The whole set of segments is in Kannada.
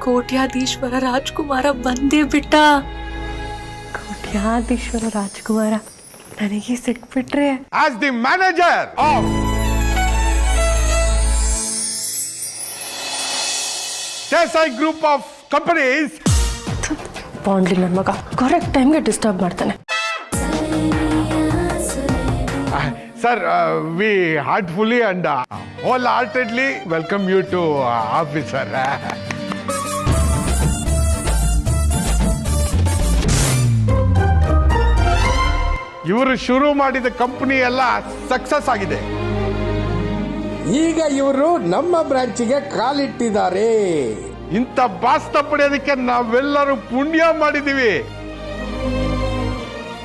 ಕೋಟ್ಯಾಧೀಶ್ವರ ರಾಜ್ಕುಮಾರ ಬಂದೇ ಬಿಟ್ಟ. ಕೋಟ್ಯಾಧೀಶ್ವರ ರಾಜ್ಕುಮಾರ ನನಗೆ ಸಿಕ್ಬಿಟ್ರೆ as the manager of Desai group of companies. ಬಾಂಡ್ಲಿ ನನ್ನ ಮಗ ಕರೆಕ್ಟ್ ಟೈಮ್ಗೆ ಡಿಸ್ಟರ್ಬ್ ಮಾಡ್ತಾನೆ. Sir, we heartfully and wholeheartedly welcome you to officer. ಇವರು ಶುರು ಮಾಡಿದ ಕಂಪನಿ ಎಲ್ಲ ಸಕ್ಸಸ್ ಆಗಿದೆ. ಈಗ ಇವರು ನಮ್ಮ ಬ್ರಾಂಚಿಗೆ ಕಾಲಿಟ್ಟಿದ್ದಾರೆ. ಇಂಥ ಬಾಸ್ತ ಪಡೆಯೋದಕ್ಕೆ ನಾವೆಲ್ಲರೂ ಪುಣ್ಯ ಮಾಡಿದೀವಿ.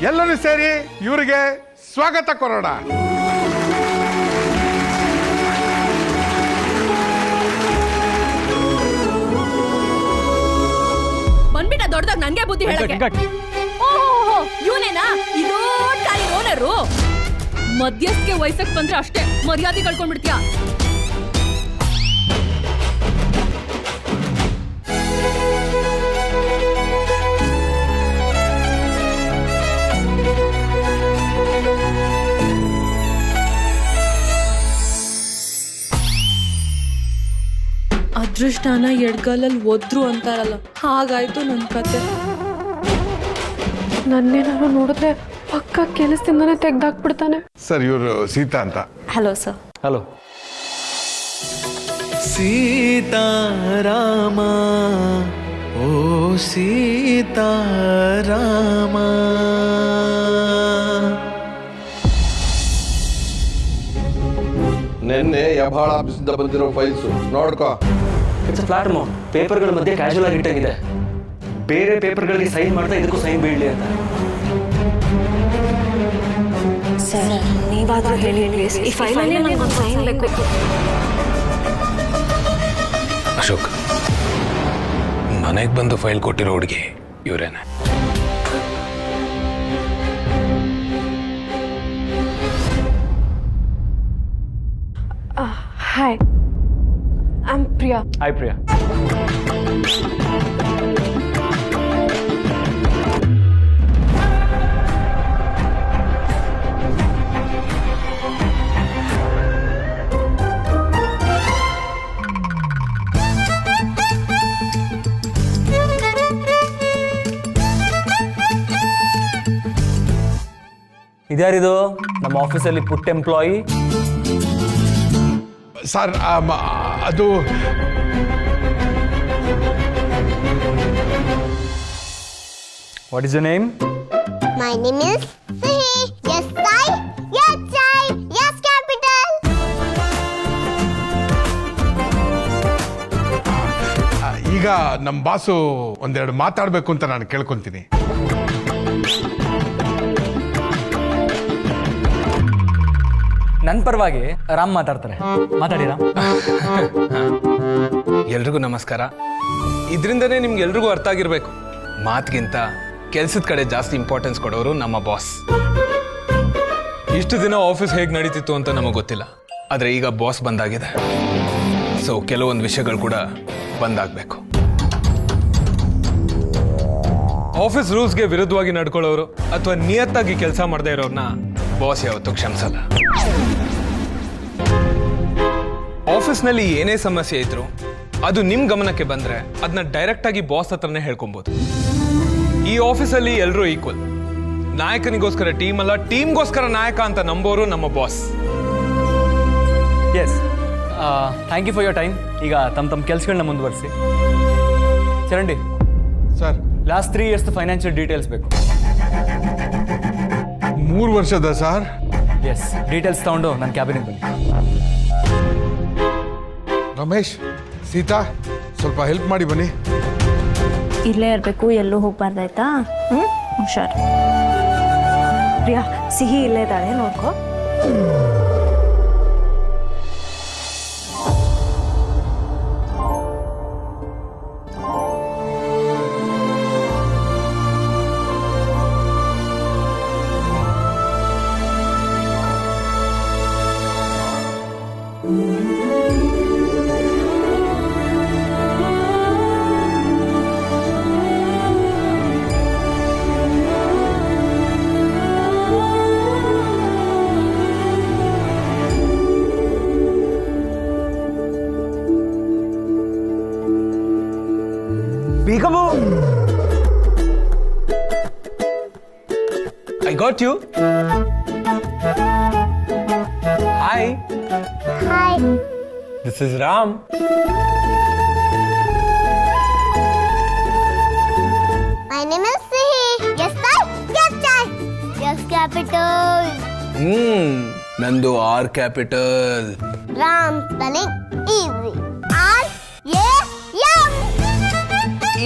ಎಲ್ಲರೂ ಸೇರಿ ಇವರಿಗೆ ಸ್ವಾಗತ ಕೊರೋಣ. ಬಂದ್ಬಿಟ್ಟ ದೊಡ್ಡದಾಗ ನನ್ಗೆ ಬುದ್ಧಿ ಹೇಳಕ್ಕೆ. ಓಹೋ, ಇವನೇನಾ ಇದೋ ಕಾಲಿ ಓನರು? ಮಧ್ಯಸ್ಥಿಗೆ ವಯಸ್ಸಕ್ಕೆ ಬಂದ್ರೆ ಅಷ್ಟೇ ಮರ್ಯಾದೆ ಕಳ್ಕೊಂಡ್ಬಿಡ್ತೀಯ. ಅದೃಷ್ಟನ ಎಡ್ಗಾಲಲ್ಲಿ ಒದ್ರು ಅಂತಾರಲ್ಲ, ಹಾಗಾಯ್ತು ನನ್ನ ಕತೆ. ನನ್ನೇನಾದ್ರು ನೋಡಿದ್ರೆ ಪಕ್ಕ ಕೆಲಸದಿಂದನೇ ತೆಗ್ದಾಕ್ಬಿಡ್ತಾನೆ. ಸರ್, ಇವರು ಸೀತಾ ಅಂತ. Hello sir. ಹಲೋ. ಸೀತಾರಾಮ ಓ ಸೀತಾರಾಮ. ನಿನ್ನೆ ಯಬಾಳ ಆಫೀಸಿಂದ ಬಂದಿರೋ ಫೈಲ್ಸು ನೋಡ್ಕೋ. It's flat amount. ಪೇಪರ್ಗಳ ಮಧ್ಯೆ ಕ್ಯಾಶುವಲ್ ಆಗಿ ಇಟ್ಟಂಗಿದೆ. ಬೇರೆ ಪೇಪರ್ಗಳಿಗೆ ಸೈನ್ ಮಾಡ್ತಾ ಇದಕ್ಕೂ ಸೈನ್ ಬೀಳಲಿ ಅಂತ. ಸರ್, ನೀವಾದ್ರೂ ಹೇಳಿ ಪ್ಲೀಸ್. ಈ ಫೈಲಲ್ಲಿ ನನಗೊಂದು ಸೈನ್ ಬೇಕು. ಅಶೋಕ್, ಮನೆಗೆ ಬಂದು ಫೈಲ್ ಕೊಟ್ಟಿರೋ ಹುಡುಗಿ ಇವರೇನೆ. Hi, I am Priya. Hi Priya. ಇದ್ಯಾರಿದು? ನಮ್ಮ ಆಫೀಸಲ್ಲಿ ಪುಟ್ಟ ಎಂಪ್ಲಾಯಿ. ಸರ್, ಅದು what is your name? My name is Sihi. Yes, I. Yes, I. Yes, capital. ಈಗ ನಮ್ಮ ಬಾಸು ಒಂದೆರಡು ಮಾತಾಡಬೇಕು ಅಂತ ನಾನು ಕೇಳ್ಕೊಂತೀನಿ. ನನ್ನ ಪರವಾಗಿ ರಾಮ್ ಮಾತಾಡ್ತಾರೆ. ಮಾತಾಡಿ ರಾಮ್. ಎಲ್ರಿಗೂ ನಮಸ್ಕಾರ. ಇದರಿಂದನೇ ನಿಮ್ಗೆ ಎಲ್ರಿಗೂ ಅರ್ಥ ಆಗಿರ್ಬೇಕು, ಮಾತಿಗಿಂತ ಕೆಲ್ಸದ ಕಡೆ ಜಾಸ್ತಿ ಇಂಪಾರ್ಟೆನ್ಸ್ ಕೊಡೋರು ನಮ್ಮ ಬಾಸ್. ಇಷ್ಟು ದಿನ ಆಫೀಸ್ ಹೇಗೆ ನಡೀತಿತ್ತು ಅಂತ ನಮಗೆ ಗೊತ್ತಿಲ್ಲ, ಆದರೆ ಈಗ ಬಾಸ್ ಬಂದಾಗಿದೆ. ಸೊ ಕೆಲವೊಂದು ವಿಷಯಗಳು ಕೂಡ ಬಂದಾಗಬೇಕು. ಆಫೀಸ್ ರೂಲ್ಸ್ಗೆ ವಿರುದ್ಧವಾಗಿ ನಡ್ಕೊಳ್ಳೋರು ಅಥವಾ ನಿಯತ್ತಾಗಿ ಕೆಲಸ ಮಾಡದೇ ಇರೋರ್ನ ಬಾಸ್ ಯಾವತ್ತೂ ಕ್ಷಮಿಸಲ್ಲ. ಆಫೀಸ್ನಲ್ಲಿ ಏನೇ ಸಮಸ್ಯೆ ಇದ್ರು ಅದು ನಿಮ್ ಗಮನಕ್ಕೆ ಬಂದ್ರೆ ಅದನ್ನ ಡೈರೆಕ್ಟ್ ಆಗಿ ಬಾಸ್ ಹತ್ರನೇ ಹೇಳ್ಕೊಬಹುದು. ಈ ಆಫೀಸಲ್ಲಿ ಎಲ್ಲರೂ ಈಕ್ವಲ್. ನಾಯಕನಿಗೋಸ್ಕರ ಟೀಮ್ ಅಲ್ಲ, ಟೀಮ್ಗೋಸ್ಕರ ನಾಯಕ ಅಂತ ನಂಬೋರು ನಮ್ಮ boss. Yes, thank you for your time. ಈಗ ತಮ್ಮ ಕೆಲಸಗಳನ್ನ ಮುಂದುವರಿಸಿ. ಚರಂಡಿ sir, last 3 years financial details ಬೇಕು. 3 ವರ್ಷದ ಸರ್? ಎಸ್, ಡೀಟೇಲ್ಸ್ ತಗೊಂಡು ನನ್ನ ಕ್ಯಾಬಿನಿಗೆ ಬನ್ನಿ. ರಮೇಶ್, ಸೀತಾ, ಸ್ವಲ್ಪ ಹೆಲ್ಪ್ ಮಾಡಿ ಬನ್ನಿ. ಇಲ್ಲೇ ಇರಬೇಕು, ಎಲ್ಲೂ ಹೋಗ್ಬಾರ್ದಾಯ್ತಾ? ಹುಷಾರ್. ಪ್ರಿಯಾ, ಸಿಹಿ ಇಲ್ಲೇ ಇದ್ದಾಳೆ, ನೋಡ್ಕೋ. got you. Hi, Hi. this is Ram. My name is Sihi. Yes, I. Yes, I. Yes, capital. ನಂದು R capital. Ram spelling easy. R-A-M.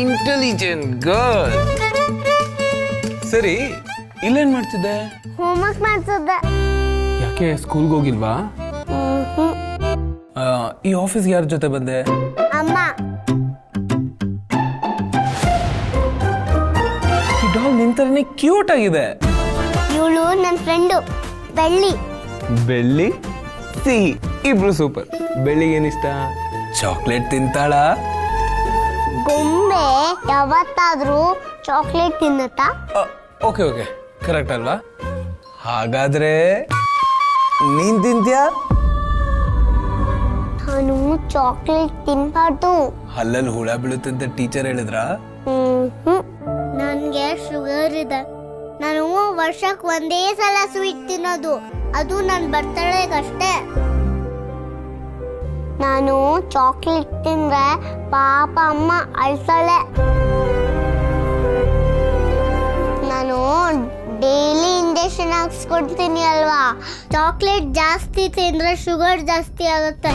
Intelligent girl. ಸರಿ, ಇಲ್ಲೇನ್ ಮಾಡ್ತಿದ್ದೆ? ಹೋಮ್ವರ್ಕ್ ಮಾಡ್ತಿದ್ದೆ. ಯಾಕೆ ಸ್ಕೂಲ್ಗೆ ಹೋಗಿಲ್ವಾ? ಈ ಆಫೀಸ್ಗೆ ಯಾರ ಜೊತೆ ಬಂದೆ? ಅಮ್ಮ. ಈ ಡಾಲ್ ನಿಂತರನೇ ಕ್ಯೂಟ್ ಆಗಿದೆ. ಇವಳು ನನ್ನ ಫ್ರೆಂಡು ಬೆಳ್ಳಿ. ಬೆಳ್ಳಿ ಸಿಹಿ ಇಬ್ರು ಸೂಪರ್. ಬೆಳ್ಳಿಗೆ ಏನಿಷ್ಟ? ಚಾಕ್ಲೇಟ್ ತಿಂತಾಳ? ಗೊಂಬೆ ಯಾವತ್ತಾದ್ರೂ ಚಾಕ್ಲೇಟ್ ತಿನ್ನತ್ತಾ? ಓಕೆ ಓಕೆ, ಕರೆಕ್ಟ್ ಅಲ್ವಾ? ಹಾಗಾದ್ರೆ ನೀನ್ ತಿಂತ್ಯಾ? ನಾನು ಚಾಕ್ಲೇಟ್ ತಿನ್ಬಾರ್ದು. ಹಲ್ಲಲ್ಲಿ ಹುಳ ಬೀಳುತ್ತಂತ ಟೀಚರ್ ಹೇಳಿದ್ರಾ? ನನ್ಗೆ ಶುಗರ್ ಇದೆ. ನಾನು ವರ್ಷಕ್ಕೆ ಒಂದೇ ಸಲ ಸ್ವೀಟ್ ತಿನ್ನೋದು, ಅದು ನನ್ನ ಬರ್ತಡೇಗಷ್ಟೇ. ನಾನು ಚಾಕ್ಲೇಟ್ ತಿಂದ್ರೆ ಪಾಪ ಅಮ್ಮ ಅಳ್ತಾಳೆ. ನಾನು ಡೈಲಿ ಇಂಜೆಕ್ಷನ್ ಹಾಕ್ಸ್ಕೊಡ್ತೀನಿ ಅಲ್ವಾ. ಚಾಕ್ಲೇಟ್ ಜಾಸ್ತಿ ತಿಂದ್ರೆ ಶುಗರ್ ಜಾಸ್ತಿ ಆಗುತ್ತೆ,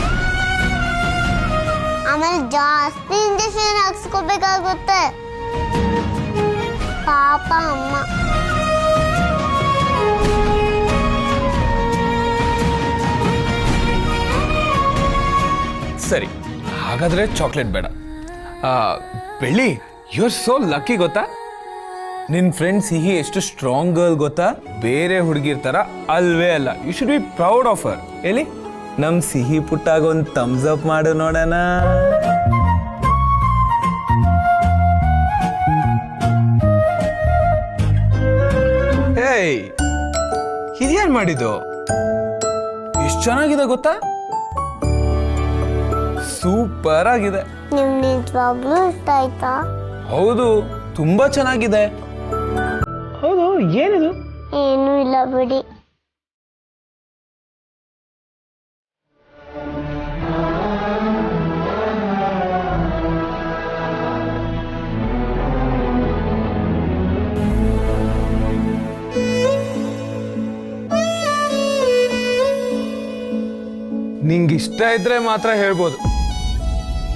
ಆಮೇಲೆ ಜಾಸ್ತಿ ಇಂಜೆಕ್ಷನ್ ಹಾಕ್ಸ್ಕೋಬೇಕಾಗುತ್ತೆ. ಪಾಪ ಅಮ್ಮ. ಸರಿ, ಹಾಗಾದ್ರೆ ಚಾಕ್ಲೇಟ್ ಬೇಡ. ಬೆಳ್ಳಿ, ಯು ಆರ್ ಸೋ ಲಕ್ಕಿ ಗೊತ್ತಾ? ನಿನ್ ಫ್ರೆಂಡ್ ಸಿಹಿ ಎಷ್ಟು ಸ್ಟ್ರಾಂಗ್ ಗರ್ಲ್ ಗೊತ್ತಾ? ಬೇರೆ ಹುಡುಗಿರ್ ತರ ಅಲ್ವೇ ಅಲ್ಲ. You should be proud of her. ಎಲ್ಲಿ ನಮ್ ಸಿಹಿ ಪುಟ್ಟಾಗ ಒಂದು ಥಮ್ಸ್ ಅಪ್ ಮಾಡು ನೋಡೋಣ. ಏಯ್, ಇದೇನ್ ಮಾಡಿದ್ದು? ಎಷ್ಟು ಚೆನ್ನಾಗಿದೆ ಗೊತ್ತಾ? ಸೂಪರ್ ಆಗಿದೆ. ನಿಮ್ ನಿಜವಾಗ್ಲೂ ಇಷ್ಟ ಆಯ್ತಾ? ಹೌದು, ತುಂಬಾ ಚೆನ್ನಾಗಿದೆ. ಹೌದು, ಏನಿದು? ಏನೂ ಇಲ್ಲ ಬಿಡಿ. ನಿಂಗೆ ಇಷ್ಟ ಇದ್ರೆ ಮಾತ್ರ ಹೇಳ್ಬೋದು.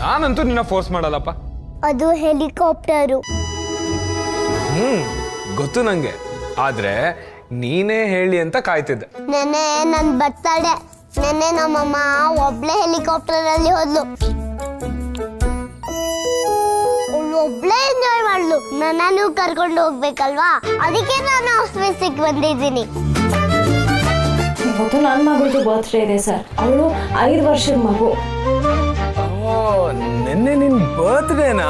ನಾನಂತೂ ನಿನ್ನ ಫೋರ್ಸ್ ಮಾಡಲ್ಲಪ್ಪ. ಅದು ಹೆಲಿಕಾಪ್ಟರು. ಗೊತ್ತು ನಂಗೆ, ಆದ್ರೆ ನೀನೇ ಹೇಳಿ ಅಂತ ಕಾಯ್ತಿದ್ದೆ. ನೆನ್ನೆ ನನ್ ಬರ್ತಡೆ. ನೆನ್ನೆ ನಮ್ಮಮ್ಮ ಒಬ್ಳೆ ಹೆಲಿಕಾಪ್ಟರ್ ಅಲ್ಲಿ ಹೋದ್ಲು. ಅವಳು ಒಬ್ಳೆ ಎಂಜಾಯ್ ಮಾಡ್ಲು, ನನ್ನನ್ನು ಕರ್ಕೊಂಡು ಹೋಗ್ಬೇಕಲ್ವಾ, ಅದಕ್ಕೆ ನಾನು ಆಫೀಸಿಗೆ ಬಂದಿದ್ದೀನಿ. ಇವತ್ತು ನನ್ನ ಮಗಳದು ಬರ್ತ್ಡೇ ಇದೆ ಸರ್. ಅವಳು 5 ವರ್ಷದ ಮಗು. ನಿನ್ನೆ ನಿನ್ ಬರ್ತ್ಡೇನಾ?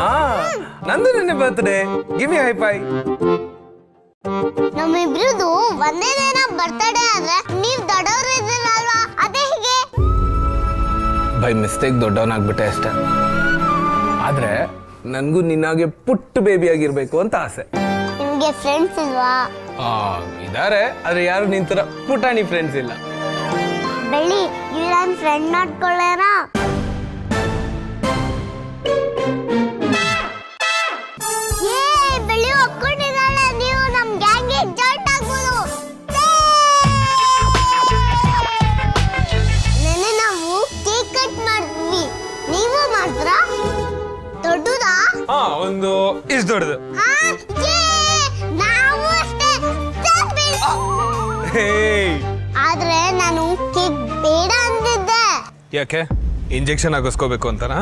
ನಂದು ನಿನ್ನೆ birthday. Give me high five. ನಮ್ಮಿಬ್ರದು ಒಂದೇ ದಿನ ಬರ್ತಡೇ ಆದ್ರೆ ನೀವ್ ದೊಡ್ಡವ್ರು ಇದ್ದೀರಲ್ವಾ, ಅದೇ ಹೀಗೆ. ಬೈ ಮಿಸ್ಟೇಕ್ ದೊಡ್ಡವನಾಗ್ಬಿಟ್ಟೆ ಅಷ್ಟೇ. ಆದ್ರೆ ನನ್ಗೂ ನಿನ್ನಾಗೆ ಪುಟ್ಟ ಬೇಬಿ ಆಗಿರ್ಬೇಕು ಅಂತ ಆಸೆ. ನಿಮ್ಗೆ ಫ್ರೆಂಡ್ಸ್ ಇಲ್ವಾ? ಇದಾರೆ, ಆದ್ರೆ ಯಾರು ನಿಂತರ ಪುಟಾಣಿ ಫ್ರೆಂಡ್ಸ್ ಇಲ್ಲ. ಬೆಳ್ಳಿ, ಇಲ್ಲ ನನ್ ಫ್ರೆಂಡ್ ಮಾಡ್ಕೊಳ್ಳೋಣ. ಬೆಳ್ಳಿ ಒಪ್ಕೊಂಡಿದ್ದಾಳೆ. ನೀವು ನಮ್ ಗ್ಯಾಂಗ್ಗೆ ಜಾಯಿಂಟ್ ಆಗ್ಬೋದು. ನೆನ್ನೆ ನಾವು ಕೇಕ್ ಕಟ್ ಮಾಡಿದ್ವಿ, ನೀವು ಮಾಡ್ತೀರಾ? ದೊಡ್ಡದಾ? ಒಂದು ಇಷ್ಟು ದೊಡ್ಡದು. ನಾವು ಅಷ್ಟೇ. ಆದ್ರೆ ನಾನು ಕೇಕ್ ಬೇಡ ಅಂದಿದ್ದೆ. ಯಾಕೆ? ಇಂಜೆಕ್ಷನ್ ಹಾಕಿಸ್ಕೋಬೇಕು ಅಂತನಾ?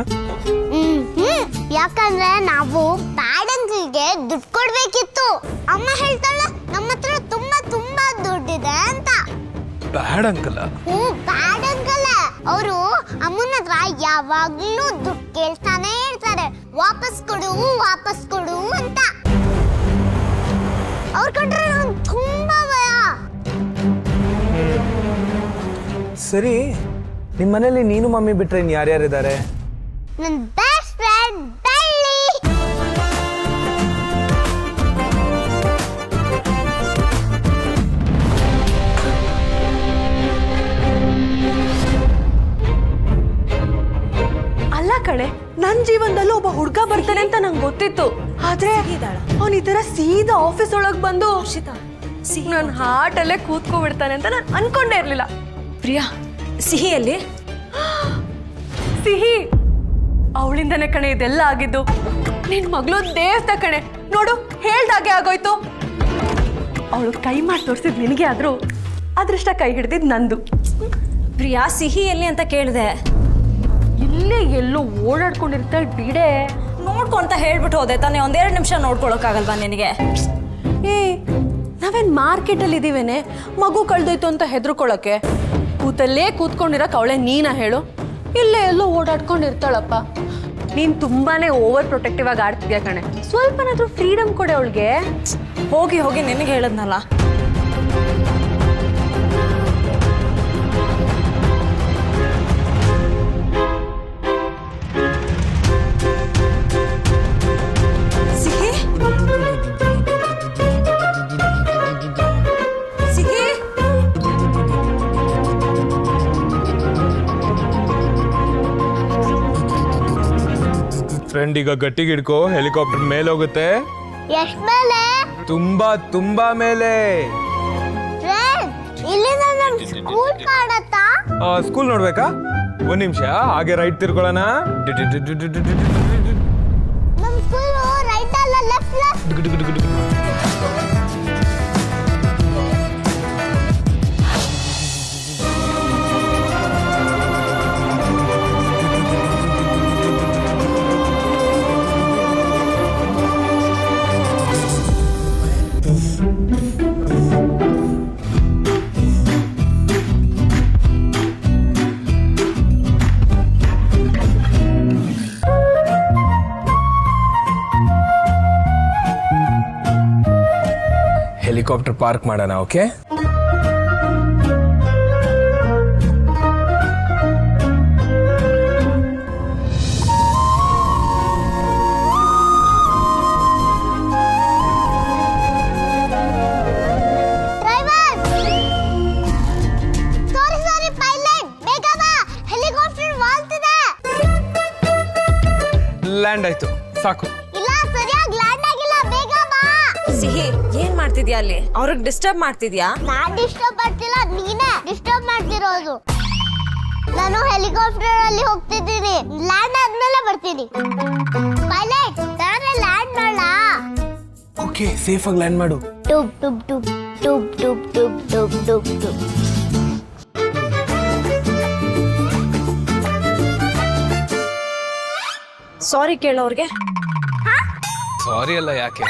ಯಾಕಂದ್ರೆ ನಾವು ಬ್ಯಾಡ್ ಅಂಕಲ್ಗೆ ದುಡ್ಡು ಕೊಡ್ಬೇಕಿತ್ತು. ಅಮ್ಮ ಹೇಳ್ತಾಳೆ ನಮ್ಮ ಹತ್ರ ತುಂಬಾ ತುಂಬಾ ದುಡ್ಡಿದೆ ಅಂತ. ಬ್ಯಾಡ್ ಅಂಕಲ್? ಬ್ಯಾಡ್ ಅಂಕಲ್. ಅವರು ಅಮ್ಮನ ಹತ್ರ ಯಾವಾಗ್ಲೂ ದುಡ್ಡು ಕೇಳ್ತಾನೆ ಇರ್ತಾರೆ, ವಾಪಸ್ ಕೊಡು ವಾಪಸ್ ಕೊಡು ಅಂತ. ಅವ್ರ ಕಂಡ್ರೆ ನಂಗೆ ತುಂಬಾ ಭಯ. ಸರಿ, ನಿಮ್ಮ ಮನೇಲಿ ನೀನು ಮಮ್ಮಿ ಬಿಟ್ರೆ ಯಾರ್ಯಾರಿದ್ದಾರೆ? ನನ್ನ ಬೆಸ್ಟ್ ಫ್ರೆಂಡ್ ಬೆಳ್ಳಿ. ಜೀವನದಲ್ಲೂ ಒಬ್ಬ ಹುಡುಗ ಬರ್ತಾನೆ ಅಂತ ನಂಗೆ ಗೊತ್ತಿತ್ತು. ಆದ್ರೆ ಅವನ್ ಈ ತರ ಸೀದಾ ಆಫೀಸ್ ಒಳಗ್ ಬಂದು ನನ್ನ ಹಾರ್ಟ್ ಅಲ್ಲೇ ಕೂತ್ಕೊಬಿಡ್ತಾನೆ ಅಂತ ನಾನು ಅನ್ಕೊಂಡೇ ಇರ್ಲಿಲ್ಲ. ಪ್ರಿಯಾ, ಸಿಹಿಯಲ್ಲಿ ಸಿಹಿ ಅವಳಿಂದನೇ ಕಣೆ ಇದೆಲ್ಲ ಆಗಿದ್ದು. ನಿನ್ ಮಗಳು ದೇವತ ಕಣೆ, ನೋಡು ಹೇಳ್ದಾಗೆ ಆಗೋಯ್ತು. ಅವಳು ಕೈ ಮಾಡಿ ತೋರಿಸಿದ್ ನಿನಗೆ ಆದ್ರೂ ಅದೃಷ್ಟ ಕೈ ಹಿಡ್ದಿದ್ ನಂದು. ಪ್ರಿಯಾ, ಸಿಹಿಯಲ್ಲಿ ಅಂತ ಕೇಳಿದೆ. ಇಲ್ಲೇ ಎಲ್ಲೋ ಓಡಾಡ್ಕೊಂಡಿರ್ತಾಳೆ ಬಿಡೆ. ನೋಡ್ಕೊಂತ ಹೇಳ್ಬಿಟ್ಟು ಹೋದೆ ತಾನೇ, ಒಂದೆರಡು ನಿಮಿಷ ನೋಡ್ಕೊಳಕ್ಕಾಗಲ್ವಾ ನಿನಗೆ? ಏ, ನಾವೇನ್ ಮಾರ್ಕೆಟ್ ಅಲ್ಲಿ ಇದೀವೇನೆ ಮಗು ಕಳ್ದೋಯ್ತು ಅಂತ ಹೆದರ್ಕೊಳಕ್ಕೆ? ಕೂತಲ್ಲೇ ಕೂತ್ಕೊಂಡಿರಕ್ ಅವಳೆ ನೀನ ಹೇಳು? ಇಲ್ಲೇ ಎಲ್ಲೋ ಓಡಾಡ್ಕೊಂಡಿರ್ತಾಳಪ್ಪ. ನೀನ್ ತುಂಬಾನೇ ಓವರ್ ಪ್ರೊಟೆಕ್ಟಿವ್ ಆಗಿ ಆಡ್ತಿದ್ಯಾ ಕಣೆ. ಸ್ವಲ್ಪನಾದ್ರೂ ಫ್ರೀಡಮ್ ಕೊಡೆ ಅವಳಿಗೆ. ಹೋಗಿ ಹೋಗಿ ನಿನಗೆ ಹೇಳದ್ನಲ್ಲ. ಸಿಹಿ, ಸಿಹಿ, ಫ್ರೆಂಡ್ ಈಗ ಗಟ್ಟಿಗೆ ಹಿಡ್ಕೋ, ಹೆಲಿಕಾಪ್ಟರ್ ಮೇಲೆ ಹೋಗುತ್ತೆ. ಎಷ್ಟ್ ಮೇಲೆ? ತುಂಬಾ ತುಂಬಾ ಮೇಲೆ. ಇಲ್ಲಿಂದ ನಮ್ ಸ್ಕೂಲ್ ಕಾಣತ್ತಾ? ಸ್ಕೂಲ್ ನೋಡ್ಬೇಕಾ? ಒಂದ್ ನಿಮಿಷ ಹಾಗೆ ರೈಟ್ ತಿರ್ಕೊಳ್ಳೋಣ. ನಮ್ ಸ್ಕೂಲ್ ರೈಟ್ ಅಲ್ಲ ಲೆಫ್ಟ್ ಲೆಫ್ಟ್. ಹೆಲಿಕಾಪ್ಟರ್ ಪಾರ್ಕ್ ಮಾಡೋಣ, ಓಕೆ? ಲ್ಯಾಂಡ್ ಆಯ್ತು, ಸಾಕು. ಇಲ್ಲ, ಸರಿಯಾಗಿ ಲ್ಯಾಂಡ್ ಆಗಿಲ್ಲ, ಬೇಗ ಬಾ. ಸಿಹಿ, ಏನ್ ಮಾಡ್ತಿದ್ಯಾ ಅಲ್ಲಿ? ಅವ್ರಿಗೆ ಡಿಸ್ಟರ್ಬ್ ಮಾಡ್ತಿದ್ಯಾ? ನಾನ್ ಡಿಸ್ಟರ್ಬ್ ಮಾಡ್ತಿಲ್ಲ, ನೀನೇ ಡಿಸ್ಟರ್ಬ್ ಮಾಡ್ತಿರೋದು. ನಾನು ಹೆಲಿಕಾಪ್ಟರ್ ಅಲ್ಲಿ ಹೋಗ್ತಿದ್ದೀನಿ, ಲ್ಯಾಂಡ್ ಆದ್ಮೇಲೆ ಬರ್ತೀನಿ. ಪೈಲಟ್, ನಾನು ಲ್ಯಾಂಡ್ ಮಾಡಲಾ? ಓಕೆ, ಸೇಫ್ ಆಗಿ ಲ್ಯಾಂಡ್ ಮಾಡು. ಟುಬ್ ಟುಬ್ ಟುಬ್ ಟುಬ್ ಟುಬ್ ಟುಬ್ ಟುಬ್ ಟುಬ್ ಟುಬ್. ಸಾರಿ ಕೇಳೋರ್ಗೆ. ಸಾರಿ ಅಲ್ಲ, ಯಾಕೆ?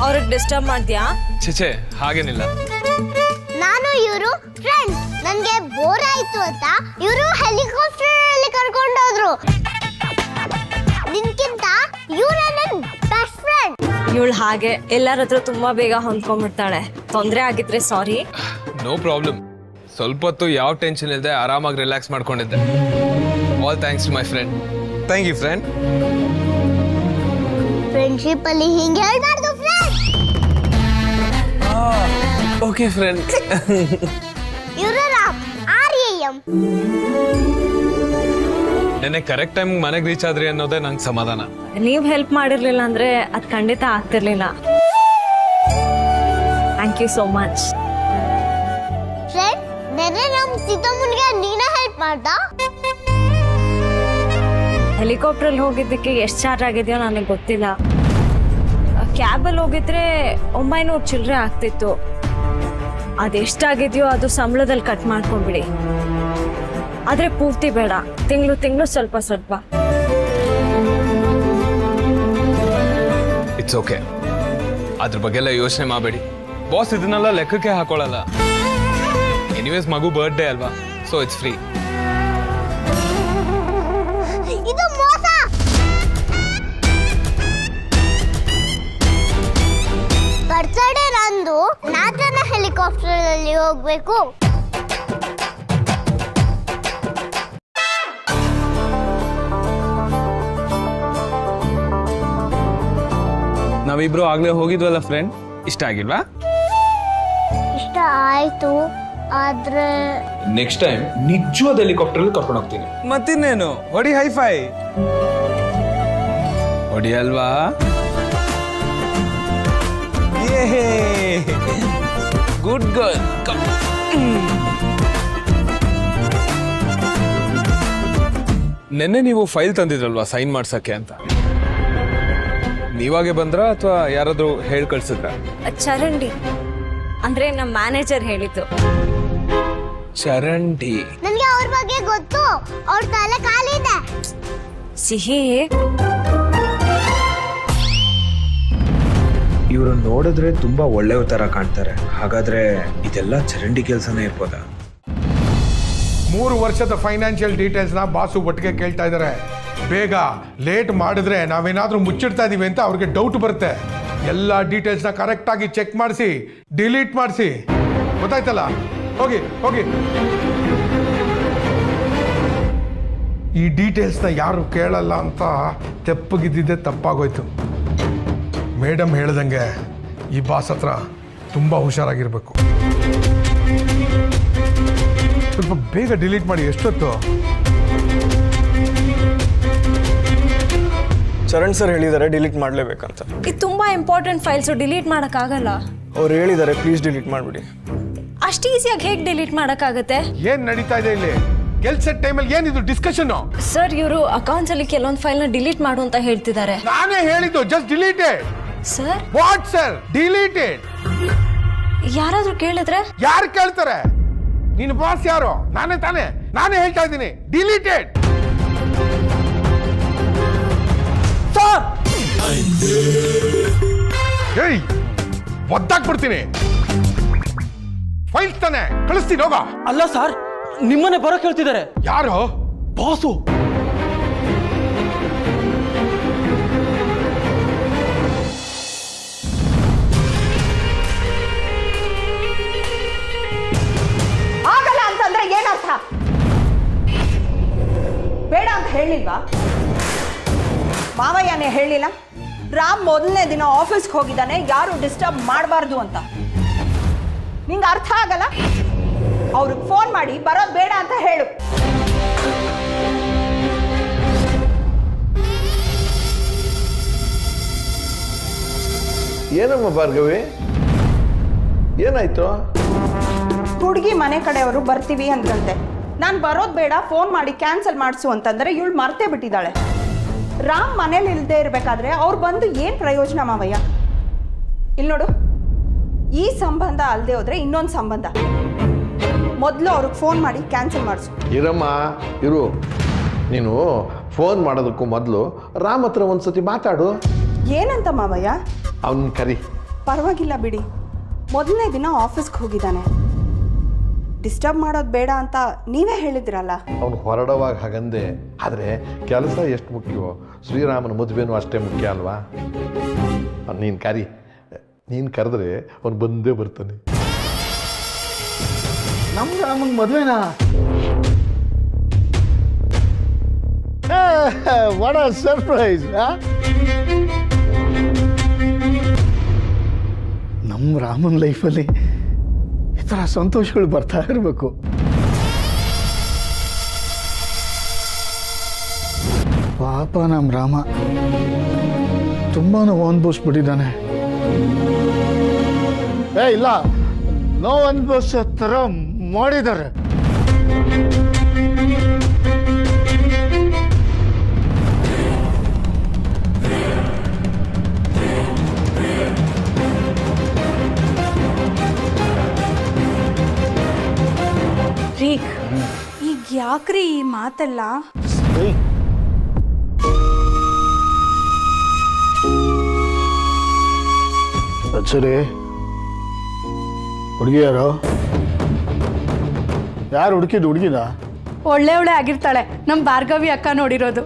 ಅವ್ರಿಗೆ ಡಿಸ್ಟರ್ಬ್ ಮಾಡ್ದ್ಯಾ? ಛೇ, ಹಾಗೇನಿಲ್ಲ. ನಾನು ಇವರು ಫ್ರೆಂಡ್ಸ್. ನನ್ಗೆ ಬೋರ್ ಆಯ್ತು ಅಂತ ಇವರು ಹೆಲಿಕಾಪ್ಟರ್ ಅಲ್ಲಿ ಕರ್ಕೊಂಡೋದ್ರು. ನಿನ್ಕಿಂತ ಇವ್ರೆ ನನ್ ಬೆಸ್ಟ್ ಫ್ರೆಂಡ್. ಇವಳು ಹಾಗೆ ಎಲ್ಲರ ಹತ್ರ ತುಂಬಾ ಬೇಗ ಹೊಂದ್ಕೊಂಡ್ಬಿಡ್ತಾಳೆ. ತೊಂದ್ರೆ ಆಗಿದ್ರೆ ಸಾರಿ. No problem. ಸ್ವಲ್ಪ ಹೊತ್ತು ಯಾವ ಟೆನ್ಷನ್ ಇಲ್ಲದೆ ಆರಾಮಾಗಿ ರಿಲ್ಯಾಕ್ಸ್ ಮಾಡ್ಕೊಂಡಿದ್ದೆ. All thanks to my friend. Thank you friend. Friendship ಅಲ್ಲಿ ಹಿಂಗೆ ಹೇಳ್ಬಾರ್ದು ಫ್ರೆಂಡ್. Okay friend. ಇವರು ರಾಮ್, RAM. ನೆನ್ನೆ ಕರೆಕ್ಟ್ ಟೈಮ್ ಮನೆಗೆ ರೀಚ್ ಆದ್ರಿ ಅನ್ನೋದೇ ನಂಗೆ ಸಮಾಧಾನ. ನೀವ್ ಹೆಲ್ಪ್ ಮಾಡಿರ್ಲಿಲ್ಲ ಅಂದ್ರೆ ಅದ್ ಖಂಡಿತ ಆಗ್ತಿರ್ಲಿಲ್ಲ. Thank you so much. Friend, ನೆನ್ನೆ ನಮ್ ಚಿಕ್ಕಮ್ಮನಿಗೆ ನೀನೇ ಹೆಲ್ಪ್ ಮಾಡ್ದ? ಹೆಲಿಕಾಪ್ಟರ್ ಅಲ್ಲಿ ಹೋಗಿದ್ದಕ್ಕೆ ಎಷ್ಟು ಚಾರ್ಜ್ ಆಗಿದೆಯೋ ನನಗೆ ಗೊತ್ತಿಲ್ಲ. ಕ್ಯಾಬಲ್ಲಿ ಹೋಗಿದ್ರೆ 900 ಚಿಲ್ಲರೆ ಆಗ್ತಿತ್ತು. ಅದೆಷ್ಟಾಗಿದೆಯೋ ಅದು ಸಂಬಳದಲ್ಲಿ ಕಟ್ ಮಾಡ್ಕೊಂಡ್ಬಿಡಿ. ಆದ್ರೆ ಪೂರ್ತಿ ಬೇಡ, ತಿಂಗಳು ಸ್ವಲ್ಪ ಸ್ವಲ್ಪ. ಇಟ್ಸ್ ಓಕೆ, ಅದ್ರ ಬಗ್ಗೆ ಎಲ್ಲ ಯೋಚನೆ ಮಾಡಬೇಡಿ. ಬಾಸ್ ಇದನ್ನೆಲ್ಲ ಲೆಕ್ಕಕ್ಕೆ ಹಾಕೊಳ್ಳಲ್ಲ. ಎನಿವೇಸ್ ಮಗು ಬರ್ತ್ಡೇ ಅಲ್ವಾ, ಸೊ ಇಟ್ಸ್ ಫ್ರೀ. ಇದು ಮೋಸ. ಬರ್ತ್ಡೇ ನಂದು, ನಾತನ ಹೆಲಿಕಾಪ್ಟರ್ ಅಲ್ಲಿ ಹೋಗ್ಬೇಕು. ನಾವಿಬ್ರು ಆಗ್ಲೇ ಹೋಗಿದ್ವಲ್ಲ ಫ್ರೆಂಡ್, ಇಷ್ಟ ಆಗಿಲ್ವಾ? ಇಷ್ಟ ಆಯ್ತು, ಆದ್ರೆ ನೆಕ್ಸ್ಟ್ ಟೈಮ್ ನಿಜವಾದ ಹೆಲಿಕಾಪ್ಟರ್ ಕರ್ಕೊಂಡು ಹೋಗ್ತೀನಿ. ಮತ್ತಿನ್ನೇನು, ಹೊಡಿ ಹೈಫೈ. ಹೊಡಿಯಲ್ವಾ? Good girl. ನೆನ್ನೆ ನೀವು ಫೈಲ್ ತಂದಿದ್ರಲ್ವಾ ಸೈನ್ ಮಾಡ್ಸಕ್ಕೆ ಅಂತ, ನೀವಾಗೆ ಬಂದ್ರ ಅಥವಾ ಯಾರಾದ್ರೂ ಹೇಳಿ ಕಳ್ಸಿದ್ರ? ಚರಂಡಿ ಅಂದ್ರೆ ನಮ್ಮ ಮ್ಯಾನೇಜರ್ ಹೇಳಿದ್ದು. ಚರಂಡಿ? ನನ್ಗೆ ಅವ್ರ ಬಗ್ಗೆ ಗೊತ್ತು, ಅವ್ರ ತಲೆ ಖಾಲಿದೆ. ಸಿಹಿ ಇವರು ನೋಡಿದ್ರೆ ತುಂಬಾ ಒಳ್ಳೆಯವ್ರ ತರ ಕಾಣ್ತಾರೆ. ಹಾಗಾದ್ರೆ ಇದೆಲ್ಲ ಚರಂಡಿ ಕೆಲಸನೇ ಇರ್ಬೋದಾ? 3 ವರ್ಷದ ಫೈನಾನ್ಷಿಯಲ್ ಡೀಟೇಲ್ಸ್ನ ಬಾಸು ಒಟ್ಟಿಗೆ ಕೇಳ್ತಾ ಇದ್ದಾರೆ. ಬೇಗ ಲೇಟ್ ಮಾಡಿದ್ರೆ ನಾವೇನಾದ್ರೂ ಮುಚ್ಚಿಡ್ತಾ ಇದೀವಿ ಅಂತ ಅವ್ರಿಗೆ ಡೌಟ್ ಬರುತ್ತೆ. ಎಲ್ಲ ಡೀಟೇಲ್ಸ್ನ ಕರೆಕ್ಟಾಗಿ ಚೆಕ್ ಮಾಡಿಸಿ ಡಿಲೀಟ್ ಮಾಡಿಸಿ. ಗೊತ್ತಾಯ್ತಲ್ಲ? ಹೋಗಿ ಹೋಗಿ. ಈ ಡೀಟೇಲ್ಸ್ನ ಯಾರು ಕೇಳಲ್ಲ ಅಂತ ತೆಪ್ಪಗಿದ್ದಿದ್ದೆ ತಪ್ಪಾಗೋಯ್ತು. ಮೇಡಮ್ ಹೇಳ್ದಂಗೆ ಈ ಬಾಸ್ ಹತ್ರ ತುಂಬ ಹುಷಾರಾಗಿರ್ಬೇಕು. ಸ್ವಲ್ಪ ಬೇಗ ಡಿಲೀಟ್ ಮಾಡಿ. ಎಷ್ಟೊತ್ತು? ಚರಣ್ ಸರ್ ಹೇಳಿದ್ದಾರೆ ಡಿಲೀಟ್ ಮಾಡಲೇಬೇಕಂತ. ಇದು ತುಂಬಾ ಇಂಪಾರ್ಟೆಂಟ್ ಫೈಲ್ಸ್, ಡಿಲೀಟ್ ಮಾಡೋಕ್ಕಾಗಲ್ಲ. ಅವ್ರು ಹೇಳಿದ್ದಾರೆ ಪ್ಲೀಸ್ ಡಿಲೀಟ್ ಮಾಡಿಬಿಡಿ. ಅಷ್ಟು ಈಸಿಯಾಗಿ ಹೇಗೆ ಡಿಲೀಟ್ ಮಾಡೋಕ್ಕಾಗತ್ತೆ? ಏನ್ ನಡೀತಾ ಇದೆ ಇಲ್ಲಿ? ಕೆಲ್ಸದ ಟೈಮಲ್ಲಿ ಏನಿದು ಡಿಸ್ಕಷನ್? ಸರ್, ಇವರು ಅಕೌಂಟ್ಸ್ ಅಲ್ಲಿ ಕೆಲವೊಂದು ಫೈಲ್ನ ಡಿಲೀಟ್ ಮಾಡು ಅಂತ ಹೇಳ್ತಿದ್ದಾರೆ. ನಾನೇ ಹೇಳಿದ್ದು just deleted. Sir? What sir? Deleted. ಯಾರಾದ್ರೂ ಕೇಳಿದ್ರೆ? ಯಾರು ಕೇಳ್ತಾರೆ? ನಿನ್ನ ಬಾಸ್ ಯಾರು? ನಾನೇ ತಾನೇ. ನಾನೇ ಹೇಳ್ತಾ ಇದ್ದೀನಿ ಡಿಲೀಟೆಡ್. ಏಯ್, ಒದ್ದಾಕ್ಬಿಡ್ತೀನಿ. ಫೈಲ್ಸ್ ತಾನೆ ಕಳಿಸ್ತೀನಿ, ಹೋಗ. ಅಲ್ಲ ಸರ್, ನಿಮ್ಮನ್ನೇ ಬರೋಕ್ ಹೇಳ್ತಿದ್ದಾರೆ. ಯಾರು? ಬಾಸು. ಆಗಲ್ಲ ಅಂತಂದ್ರೆ ಏನರ್ಥ? ಬೇಡ ಅಂತ ಹೇಳಿಲ್ವಾ? ಮಾವಯ್ಯನೇ ಹೇಳಿಲ್ಲ ರಾಮ್ ಮೊದಲನೇ ದಿನ ಆಫೀಸ್ಗೆ ಹೋಗಿದ್ದಾನೆ, ಯಾರು ಡಿಸ್ಟರ್ಬ್ ಮಾಡಬಾರ್ದು ಅಂತ. ನಿಂಗೆ ಅರ್ಥ ಆಗಲ್ಲ? ಅವ್ರಿಗೆ ಫೋನ್ ಮಾಡಿ ಬರೋದು ಬೇಡ ಅಂತ ಹೇಳು. ಏನಮ್ಮ ಭಾರ್ಗವಿ, ಏನಾಯ್ತು? ಹುಡುಗಿ ಮನೆ ಕಡೆಯವರು ಬರ್ತೀವಿ ಅಂದ್ರಂತೆ. ನಾನು ಬರೋದು ಬೇಡ, ಫೋನ್ ಮಾಡಿ ಕ್ಯಾನ್ಸಲ್ ಮಾಡಿಸು ಅಂತಂದ್ರೆ ಇವಳು ಮರ್ತೇ ಬಿಟ್ಟಿದ್ದಾಳೆ. ರಾಮ್ ಮನೇಲಿ ಇಲ್ಲದೆ ಇರಬೇಕಾದ್ರೆ ಅವ್ರು ಬಂದು ಏನು ಪ್ರಯೋಜನ ಮಾವಯ್ಯ? ಇಲ್ಲಿ ನೋಡು, ಈ ಸಂಬಂಧ ಅಲ್ಲದೆ ಹೋದ್ರೆ ಇನ್ನೊಂದು ಸಂಬಂಧ. ಮೊದಲು ಅವ್ರಿಗೆ ಫೋನ್ ಮಾಡಿ ಕ್ಯಾನ್ಸಲ್ ಮಾಡಿಸು. ಇರಮ್ಮ ಇರು. ನೀನು ಫೋನ್ ಮಾಡೋದಕ್ಕೂ ಮೊದಲು ರಾಮ್ ಹತ್ರ ಒಂದ್ಸತಿ ಮಾತಾಡು. ಏನಂತ ಮಾವಯ್ಯ? ಅವನ್ ಕರಿ. ಪರವಾಗಿಲ್ಲ ಬಿಡಿ, ಮೊದಲನೇ ದಿನ ಆಫೀಸ್ಗೆ ಹೋಗಿದ್ದಾನೆ, ಡಿಸ್ಟರ್ಬ್ ಮಾಡೋದು ಬೇಡ ಅಂತ ನೀವೇ ಹೇಳಿದ್ರಲ್ಲ. ಅವನು ಹೊರಡುವಾಗ ಹಾಗಂದೆ, ಆದರೆ ಕೆಲಸ ಎಷ್ಟು ಮುಖ್ಯವೋ ಶ್ರೀರಾಮನ ಮದುವೆನೂ ಅಷ್ಟೇ ಮುಖ್ಯ ಅಲ್ವಾ? ನೀನು ಕರಿ. ನೀನು ಕರೆದ್ರೆ ಅವನು ಬಂದೇ ಬರ್ತಾನೆ. ನಮ್ಮ ರಾಮನ ಮದುವೆನಾ? What a surprise. ನಮ್ಮ ರಾಮನ ಲೈಫಲ್ಲಿ ಈ ಥರ ಸಂತೋಷಗಳು ಬರ್ತಾ ಇರಬೇಕು. ಪಾಪ ನಮ್ಮ ರಾಮ ತುಂಬಾ ನೋವು ಅನುಭವಿಸ್ಬಿಟ್ಟಿದ್ದಾನೆ. ಇಲ್ಲ, ನೋವು ಅನುಭವಿಸೋ ಥರ ಮಾಡಿದ್ದಾರೆ. ಈಗ ಯಾಕ್ರಿ ಈ ಮಾತೆಲ್ಲ? ಸರಿ, ಹುಡುಗಿ ಯಾರು? ಯಾರು ಹುಡುಕಿದ್ದು? ಹುಡುಗಿದ ಒಳ್ಳೆ ಆಗಿರ್ತಾಳೆ, ನಮ್ಮ ಭಾರ್ಗವಿ ಅಕ್ಕ ನೋಡಿರೋದು.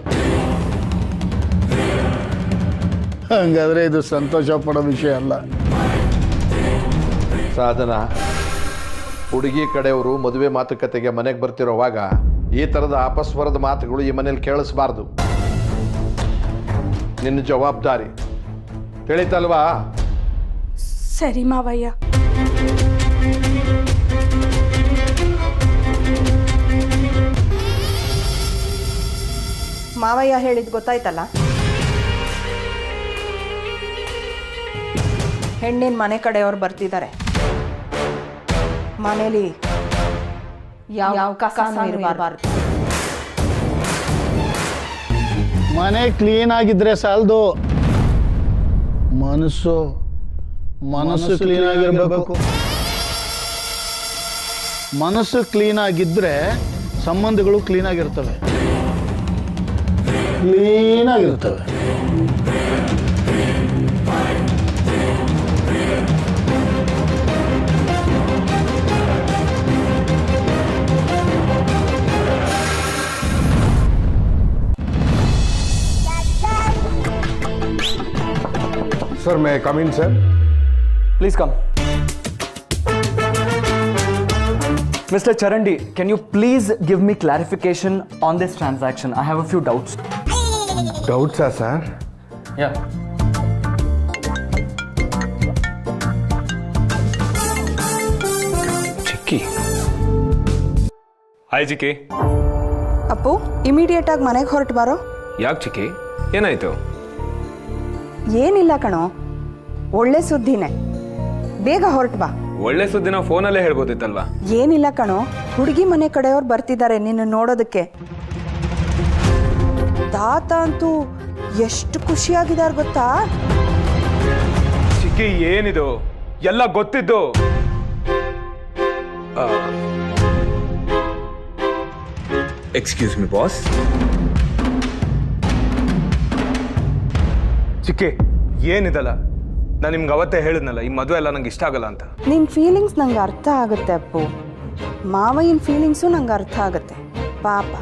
ಹಂಗಾದ್ರೆ ಇದು ಸಂತೋಷ ಪಡೋ ವಿಷಯ ಅಲ್ಲ. ಸಾಧನ, ಹುಡುಗಿ ಕಡೆಯವರು ಮದುವೆ ಮಾತುಕತೆಗೆ ಮನೆಗೆ ಬರ್ತಿರೋವಾಗ ಈ ಥರದ ಅಪಸ್ವರದ ಮಾತುಗಳು ಈ ಮನೇಲಿ ಕೇಳಿಸ್ಬಾರ್ದು. ನಿನ್ನ ಜವಾಬ್ದಾರಿ ತಿಳಿತಲ್ವಾ? ಸರಿ ಮಾವಯ್ಯ. ಮಾವಯ್ಯ ಹೇಳಿದ್ ಗೊತ್ತಾಯ್ತಲ್ಲ? ಹೆಣ್ಣಿನ ಮನೆ ಕಡೆಯವ್ರು ಬರ್ತಿದ್ದಾರೆ. ಮನೇಲಿ ಯಾವ ಕಸನೂ ಇರಬಾರ್ದು. ಮನೆ ಕ್ಲೀನ್ ಆಗಿದ್ರೆ ಸಾಲದು, ಮನಸ್ಸು ಕ್ಲೀನ್ ಆಗಿರಬೇಕು. ಮನಸ್ಸು ಕ್ಲೀನ್ ಆಗಿದ್ರೆ ಸಂಬಂಧಗಳು ಕ್ಲೀನ್ ಆಗಿರ್ತವೆ. Sir, may I come in, sir? Please come. Mr. Charandi, can you please give me clarification on this transaction? I have a few doubts. Doubts, sir? Yeah. Chikki. Hi chikki. Appu, immediate ಆಗಿ ಮನೆಗೆ ಹೊರಟು ಬಾರೋ. ಯಾಕೆ ಚಿಕ್ಕಿ, ಏನಾಯ್ತು? ಏನಿಲ್ಲ ಕಣೋ, ಒಳ್ಳೆ ಸುದ್ದಿನೇ, ಬೇಗ ಹೊರಟು ಬಾ. ಒಳ್ಳೆ ಸುದ್ದಿನ ಫೋನಲ್ಲೇ ಹೇಳ್ಬೋದಿತ್ತಲ್ವಾ? ಏನಿಲ್ಲ ಕಣೋ, ಹುಡುಗಿ ಮನೆ ಕಡೆಯವ್ರು ಬರ್ತಿದ್ದಾರೆ ನಿನ್ನ ನೋಡೋದಕ್ಕೆ. ತಾತ ಅಂತೂ ಎಷ್ಟು ಖುಷಿಯಾಗಿದ್ದಾರೆ ಗೊತ್ತಾ? ಚಿಕ್ಕಿ, ಏನಿದು ಎಲ್ಲ ಗೊತ್ತಿದ್ದು? Excuse me boss. ಚಿಕ್ಕಿ, ಏನಿದಲ್ಲ? ನಾನು ನಿಮ್ಗೆ ಅವತ್ತೇ ಹೇಳಿದ್ನಲ್ಲ, ಈ ಮದುವೆ ಎಲ್ಲ ನಂಗೆ ಇಷ್ಟ ಆಗಲ್ಲ ಅಂತ. ನಿನ್ನ ಫೀಲಿಂಗ್ಸ್ ನಂಗೆ ಅರ್ಥ ಆಗುತ್ತೆ ಅಪ್ಪು. ಮಾವಯ್ಯನ ಫೀಲಿಂಗ್ಸು ನಂಗೆ ಅರ್ಥ ಆಗುತ್ತೆ. ಪಾಪ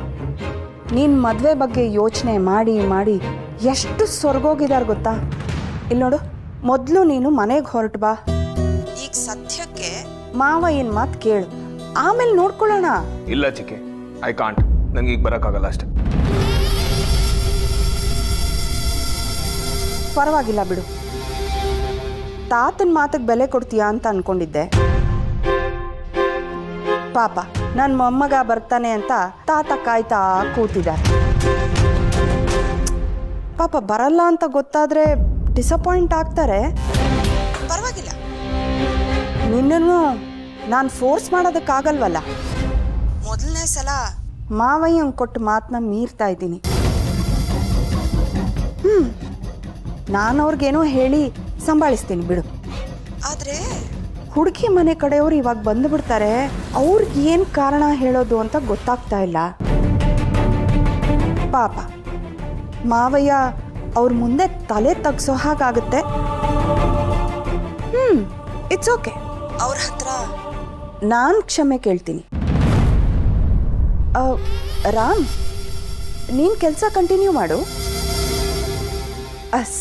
ನೀನು ಮದುವೆ ಬಗ್ಗೆ ಯೋಚನೆ ಮಾಡಿ ಮಾಡಿ ಎಷ್ಟು ಸೊರ್ಗೋಗಿದ್ದಾರೆ ಗೊತ್ತಾ? ಇಲ್ಲಿ ನೋಡು, ಮೊದಲು ನೀನು ಮನೆಗೆ ಹೊರಟು ಬಾ. ಈಗ ಸದ್ಯಕ್ಕೆ ಮಾವಯ್ಯನ ಮಾತು ಕೇಳು, ಆಮೇಲೆ ನೋಡ್ಕೊಳ್ಳೋಣ. ಇಲ್ಲ ಚಿಕ್ಕಿ, ಐ ಕಾಂಟ್. ನನಗೆ ಈಗ ಬರೋಕ್ಕಾಗಲ್ಲ ಅಷ್ಟೇ. ಪರವಾಗಿಲ್ಲ ಬಿಡು, ತಾತನ ಮಾತಿಗೆ ಬೆಲೆ ಕೊಡ್ತೀಯಾ ಅಂತ ಅನ್ಕೊಂಡಿದ್ದೆ. ಪಾಪ ನನ್ನ ಮೊಮ್ಮಗ ಬರ್ತಾನೆ ಅಂತ ತಾತ ಕಾಯ್ತಾ ಕೂತಿದ್ದಾರೆ. ಪಾಪ ಬರಲ್ಲ ಅಂತ ಗೊತ್ತಾದ್ರೆ ಡಿಸಪಾಯಿಂಟ್ ಆಗ್ತಾರೆ. ಪರವಾಗಿಲ್ಲ, ನಿನ್ನನ್ನು ನಾನು ಫೋರ್ಸ್ ಮಾಡೋದಕ್ಕಾಗಲ್ವಲ್ಲ. ಮೊದಲನೇ ಸಲ ಮಾವಯ್ಯಂಗೆ ಕೊಟ್ಟು ಮಾತನ್ನ ಮೀರ್ತಾ ಇದ್ದೀನಿ. ನಾನು ಅವ್ರಿಗೇನೋ ಹೇಳಿ ಸಂಭಾಳಿಸ್ತೀನಿ ಬಿಡು. ಆದರೆ ಹುಡುಗಿ ಮನೆ ಕಡೆಯವರು ಇವಾಗ ಬಂದುಬಿಡ್ತಾರೆ, ಅವ್ರಿಗೆ ಏನು ಕಾರಣ ಹೇಳೋದು ಅಂತ ಗೊತ್ತಾಗ್ತಾ ಇಲ್ಲ. ಪಾಪ ಮಾವಯ್ಯ ಅವ್ರ ಮುಂದೆ ತಲೆ ತಗ್ಸೋ ಹಾಗಾಗುತ್ತೆ. ಇಟ್ಸ್ ಓಕೆ, ಅವ್ರ ಹತ್ರ ನಾನು ಕ್ಷಮೆ ಕೇಳ್ತೀನಿ. ರಾಮ್, ನೀನು ಕೆಲಸ ಕಂಟಿನ್ಯೂ ಮಾಡು.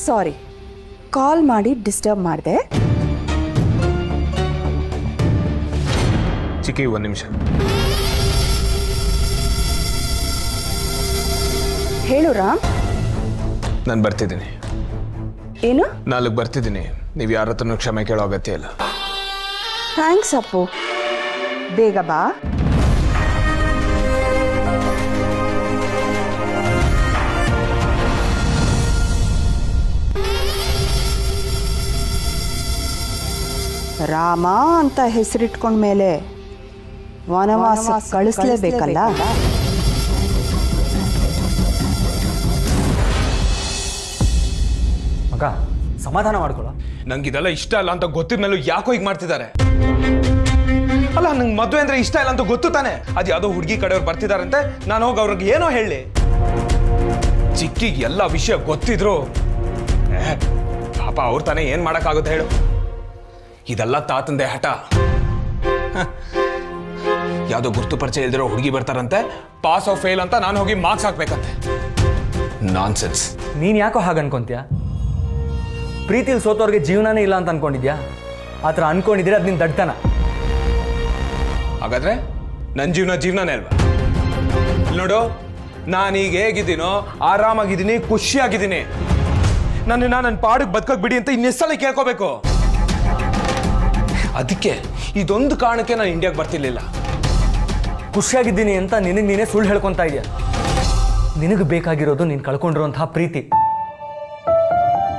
ಸಾರಿ, ಕಾಲ್ ಮಾಡಿ ಡಿಸ್ಟರ್ಬ್ ಮಾಡಿದೆ. ಚಿಕ್ಕಿ, ಒಂದು ನಿಮಿಷ. ಹೇಳು ರಾಮ್. ನಾನು ಬರ್ತಿದ್ದೀನಿ. ಏನು? 4 ಬರ್ತಿದ್ದೀನಿ. ನೀವು ಯಾರ ಹತ್ರನೂ ಕ್ಷಮೆ ಕೇಳೋ ಅಗತ್ಯ ಇಲ್ಲ. ಥ್ಯಾಂಕ್ಸ್ ಅಪ್ಪು, ಬೇಗ ಬಾ. ರಾಮ ಅಂತ ಹೆಸರಿಟ್ಕೊಂಡ್ಮೇಲೆ ವನವಾಸ ಕಳಿಸ್ಲೇಬೇಕಲ್ಲ. ಮಗ, ಸಮಾಧಾನ ಮಾಡ್ಕೊಳ್ಳೋ. ನಂಗೆ ಇದೆಲ್ಲ ಇಷ್ಟ ಇಲ್ಲ ಅಂತ ಗೊತ್ತಿದ್ಮೇಲೂ ಯಾಕೋ ಈಗ ಮಾಡ್ತಿದ್ದಾರೆ? ಅಲ್ಲ, ನಂಗೆ ಮದುವೆ ಅಂದ್ರೆ ಇಷ್ಟ ಇಲ್ಲ ಅಂತ ಗೊತ್ತು ತಾನೆ. ಅದು ಯಾವುದೋ ಹುಡುಗಿ ಕಡೆಯವ್ರು ಬರ್ತಿದಾರಂತೆ, ನಾನು ಹೋಗಿ ಅವ್ರಿಗೆ ಏನೋ ಹೇಳಿ. ಚಿಕ್ಕಿಗೆ ಎಲ್ಲ ವಿಷಯ ಗೊತ್ತಿದ್ರು ಪಾಪ ಅವ್ರು ತಾನೇ ಏನ್ ಮಾಡಕ್ಕಾಗುತ್ತೆ ಹೇಳು? ಇದೆಲ್ಲ ತಾತಂದೆ ಹಠ. ಯಾವುದೋ ಗುರ್ತು ಪರಿಚಯ ಇಲ್ದಿರೋ ಹುಡುಗಿ ಬರ್ತಾರಂತೆ, ಪಾಸ್ ಆಫ್ ಫೇಲ್ ಅಂತ ನಾನು ಹೋಗಿ ಮಾರ್ಕ್ಸ್ ಹಾಕ್ಬೇಕಂತೆ. ನಾನ್ಸೆನ್ಸ್. ನೀನು ಯಾಕೋ ಹಾಗೆ ಅನ್ಕೊಂತೀಯ? ಪ್ರೀತಿಲಿ ಸೋತವ್ರಿಗೆ ಜೀವನನೇ ಇಲ್ಲ ಅಂತ ಅನ್ಕೊಂಡಿದ್ಯಾ? ಆ ಥರ ಅನ್ಕೊಂಡಿದ್ರೆ ಅದು ನಿನ್ನ ದಡ್ತನ. ಹಾಗಾದ್ರೆ ನನ್ನ ಜೀವನನೇ ಅಲ್ವಾ? ನೋಡು, ನಾನೀಗ ಹೇಗಿದ್ದೀನೋ ಆರಾಮಾಗಿದ್ದೀನಿ, ಖುಷಿಯಾಗಿದ್ದೀನಿ. ನನ್ನ ಪಾಡಿಗೆ ಬದುಕಕ್ಕೆ ಬಿಡಿ ಅಂತ ಇನ್ನೆಷ್ಟಲ್ಲ ಕೇಳ್ಕೋಬೇಕು? ಅದಕ್ಕೆ ಇದೊಂದು ಕಾರಣಕ್ಕೆ ನಾನು ಇಂಡಿಯಾಗೆ ಬರ್ತಿರ್ಲಿಲ್ಲ. ಖುಷಿಯಾಗಿದ್ದೀನಿ ಅಂತ ನಿನಗೆ ನೀನೇ ಸುಳ್ಳು ಹೇಳ್ಕೊತಾ ಇದೆಯಾ? ನಿನಗೆ ಬೇಕಾಗಿರೋದು ನೀನು ಕಳ್ಕೊಂಡಿರುವಂತಹ ಪ್ರೀತಿ.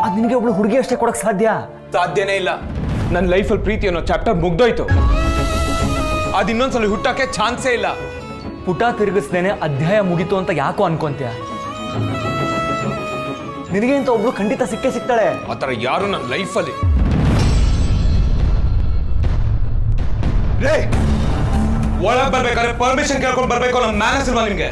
ಅದು ನಿನಗೆ ಒಬ್ಳು ಹುಡುಗಿ ಅಷ್ಟೇ ಕೊಡಕ್ಕೆ ಸಾಧ್ಯ. ಸಾಧ್ಯನೇ ಇಲ್ಲ. ನನ್ನ ಲೈಫಲ್ಲಿ ಪ್ರೀತಿ ಅನ್ನೋ ಚಾಪ್ಟರ್ ಮುಗ್ದೋಯ್ತು. ಅದು ಇನ್ನೊಂದ್ಸಲ ಹುಟ್ಟಕ್ಕೆ ಚಾನ್ಸೇ ಇಲ್ಲ. ಪುಟ ತಿರುಗಿಸ್ದೇನೆ ಅಧ್ಯಾಯ ಮುಗೀತು ಅಂತ ಯಾಕೋ ಅನ್ಕೊಂತೀಯ? ನಿನಗೆ ಅಂತ ಒಬ್ಳು ಖಂಡಿತ ಸಿಕ್ಕೇ ಸಿಗ್ತಾಳೆ. ಆ ಥರ ಯಾರು ನನ್ನ ಲೈಫಲ್ಲಿ ಒಳಗೆ ಬರ್ಬೇಕಾದ್ರೆ ಪರ್ಮಿಷನ್ ಕೇಳ್ಕೊಂಡು ಬರ್ಬೇಕು. ನಮ್ಮ ಮ್ಯಾನಸ್ ಇಲ್ವಾ ನಿಮ್ಗೆ?